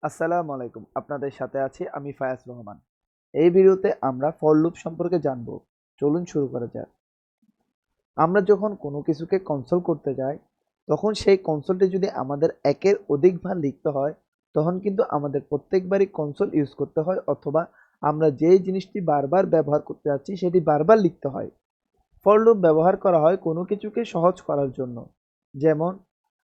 আসসালামু আলাইকুম। আপনাদের সাথে আছি আমি ফায়াজ রহমান। এই ভিডিওতে আমরা ফর লুপ সম্পর্কে জানব। চলুন শুরু করা যাক। আমরা যখন কোনো কিছুকে কনসোল করতে যাই, তখন সেই কনসোলটি যদি আমাদের একের অধিকবার লিখতে হয়, তখন কিন্তু আমাদের প্রত্যেকবারই কনসোল ইউজ করতে হয়, অথবা আমরা যেই জিনিসটি বারবার ব্যবহার করতে যাচ্ছি সেটি বারবার লিখতে হয়। ফর লুপ ব্যবহার করা হয় কোনো কিছুকে সহজ করার জন্য। যেমন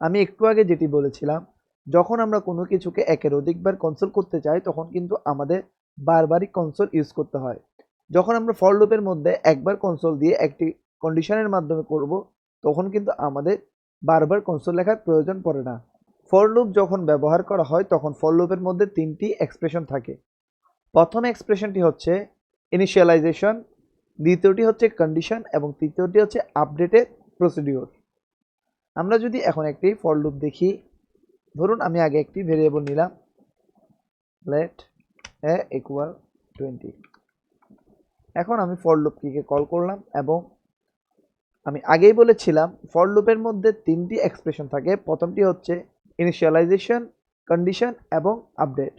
আমি একটু আগে যেটি বলেছিলাম, যখন আমরা কোনো কিছুকে একের অধিকবার কনসোল করতে চাই তখন কিন্তু আমাদের বারবারই কনসোল ইউজ করতে হয়। যখন আমরা ফর লুপের মধ্যে একবার কনসোল দিয়ে একটি কন্ডিশনের মাধ্যমে করব, তখন কিন্তু আমাদের বারবার কনসোল লেখার প্রয়োজন পড়ে না। ফর লুপ যখন ব্যবহার করা হয় তখন ফর লুপের মধ্যে তিনটি এক্সপ্রেশন থাকে। প্রথম এক্সপ্রেশনটি হচ্ছে ইনিশিয়ালাইজেশন, দ্বিতীয়টি হচ্ছে কন্ডিশন এবং তৃতীয়টি হচ্ছে আপডেটের প্রসিডিওর। আমরা যদি এখন একটি ফর লুপ দেখি, ধরুন আমি আগে একটি ভেরিয়েবল নিলাম, লেট এ ইকুয়াল 20। এখন আমি ফর লুপটিকে কল করলাম এবং আমি আগেই বলেছিলাম ফর লুপের মধ্যে তিনটি এক্সপ্রেশন থাকে। প্রথমটি হচ্ছে ইনিশিয়ালাইজেশন, কন্ডিশন এবং আপডেট।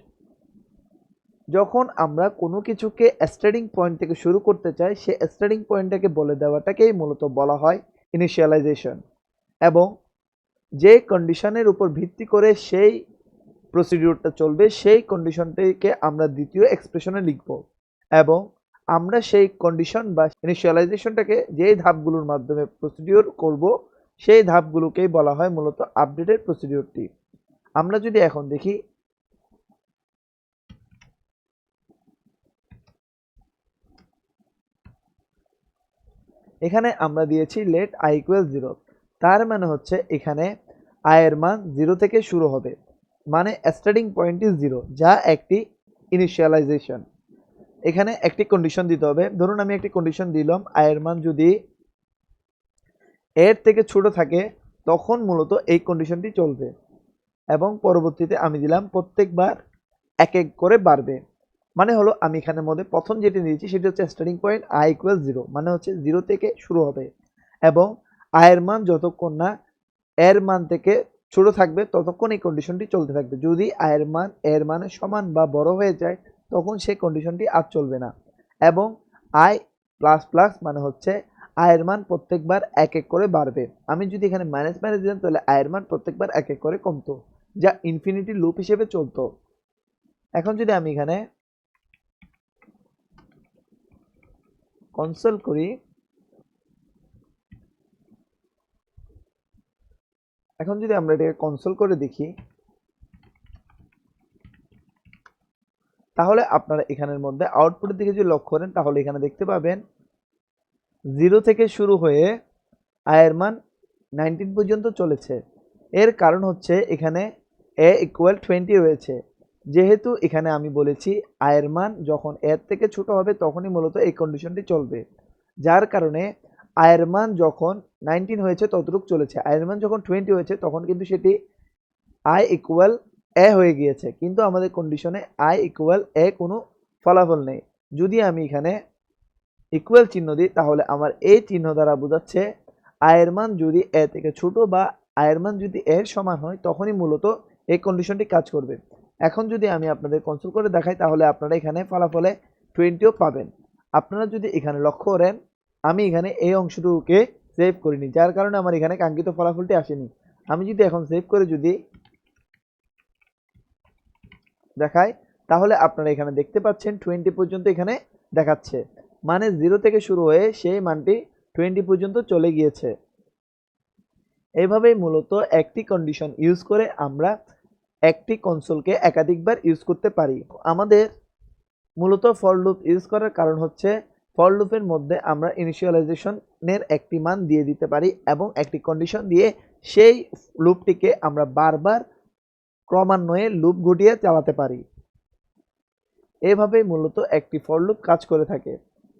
যখন আমরা কোনো কিছুকে স্টার্টিং পয়েন্ট থেকে শুরু করতে চাই, সে স্টার্টিং পয়েন্টটাকে বলে দেওয়াটাকেই মূলত বলা হয় ইনিশিয়ালাইজেশন, এবং যে কন্ডিশনের উপর ভিত্তি করে সেই প্রসিডিউরটা চলবে সেই কন্ডিশনটিকে আমরা দ্বিতীয় এক্সপ্রেশনে লিখব, এবং আমরা সেই কন্ডিশন বা ইনিশিয়ালাইজেশনটাকে যেই ধাপগুলোর মাধ্যমে প্রসিডিউর করব সেই ধাপগুলোকেই বলা হয় মূলত আপডেটের প্রসিডিউরটি। আমরা যদি এখন দেখি, এখানে আমরা দিয়েছি লেট আই ইকুয়াল 0। তার মানে হচ্ছে এখানে আয়ের মান 0 থেকে শুরু হবে, মানে স্টার্টিং পয়েন্ট ইজ 0, যা একটি ইনিশিয়ালাইজেশন। এখানে একটি কন্ডিশন দিতে হবে। ধরুন আমি একটি কন্ডিশন দিলাম, আয়ের মান যদি এর থেকে ছোট থাকে তখন মূলত এই কন্ডিশনটি চলবে, এবং পরবর্তীতে আমি দিলাম প্রত্যেকবার এক এক করে বাড়বে। মানে হলো আমি এখানের মধ্যে প্রথম যেটি নিয়েছি সেটি হচ্ছে স্টার্টিং পয়েন্ট আই ইকুয়াল 0, মানে হচ্ছে 0 থেকে শুরু হবে, এবং আয়ের মান যতক্ষণ না এর মান থেকে ছোট থাকবে ততক্ষণ এই কন্ডিশনটি চলতে থাকবে। যদি আয়ের মান এর মানের সমান বা বড় হয়ে যায় তখন সেই কন্ডিশনটি আর চলবে না। এবং আই প্লাস প্লাস মানে হচ্ছে আয়ের মান প্রত্যেকবার এক এক করে বাড়বে। আমি যদি এখানে মাইনাস মাইনাস দিতাম তাহলে আয়ের মান প্রত্যেকবার এক এক করে কমতো, যা ইনফিনিটি লুপ হিসেবে চলতো। এখন যদি আমি এখানে কনসোল করি, এখন যদি আমরা এটাকে কনসোল করে দেখি, তাহলে আপনারা এখানের মধ্যে আউটপুটের দিকে যদি লক্ষ্য করেন তাহলে এখানে দেখতে পাবেন 0 থেকে শুরু হয়ে আয়ের মান 19 পর্যন্ত চলেছে। এর কারণ হচ্ছে এখানে এ ইকুয়াল 20 রয়েছে। যেহেতু এখানে আমি বলেছি আয়ের মান যখন এর থেকে ছোট হবে তখনই মূলত এই কন্ডিশনটি চলবে, যার কারণে আয়ের মান যখন 19 হয়েছে ততটুকু চলেছে। আয়ের মান যখন 20 হয়েছে তখন কিন্তু সেটি আই ইকুয়াল এ হয়ে গিয়েছে, কিন্তু আমাদের কন্ডিশনে আই ইকুয়াল এ কোনো ফলাফল নেই। যদি আমি এখানে ইকুয়াল চিহ্ন দিই তাহলে আমার এই চিহ্ন দ্বারা বোঝাচ্ছে আয়ের মান যদি এ থেকে ছোট বা আয়ের মান যদি এর সমান হয় তখনই মূলত এই কন্ডিশনটি কাজ করবে। এখন যদি আমি আপনাদের কনসোল করে দেখাই তাহলে আপনারা এখানে ফলাফলে 20ও পাবেন। আপনারা যদি এখানে লক্ষ্য করেন আমি এখানে এই অংশটুকুকে সেভ করিনি, যার কারণে আমার এখানে কাঙ্ক্ষিত ফলাফলটি আসেনি। আমি যদি এখন সেভ করে যদি দেখাই তাহলে আপনারা এখানে দেখতে পাচ্ছেন 20 পর্যন্ত এখানে দেখাচ্ছে, মানে 0 থেকে শুরু হয়ে সেই মানটি 20 পর্যন্ত চলে গিয়েছে। এইভাবেই মূলত একটি কন্ডিশন ইউজ করে আমরা একটি কনসোলকে একাধিকবার ইউজ করতে পারি। আমাদের মূলত ফর লুপ ইউজ করার কারণ হচ্ছে ফর লুপের মধ্যে আমরা ইনিশিয়ালাইজেশনের একটি মান দিয়ে দিতে পারি এবং একটি কন্ডিশন দিয়ে সেই লুপটিকে আমরা বারবার ক্রমান্বয়ে লুপ ঘটিয়ে চালাতে পারি। এভাবেই মূলত একটি ফর লুপ কাজ করে থাকে।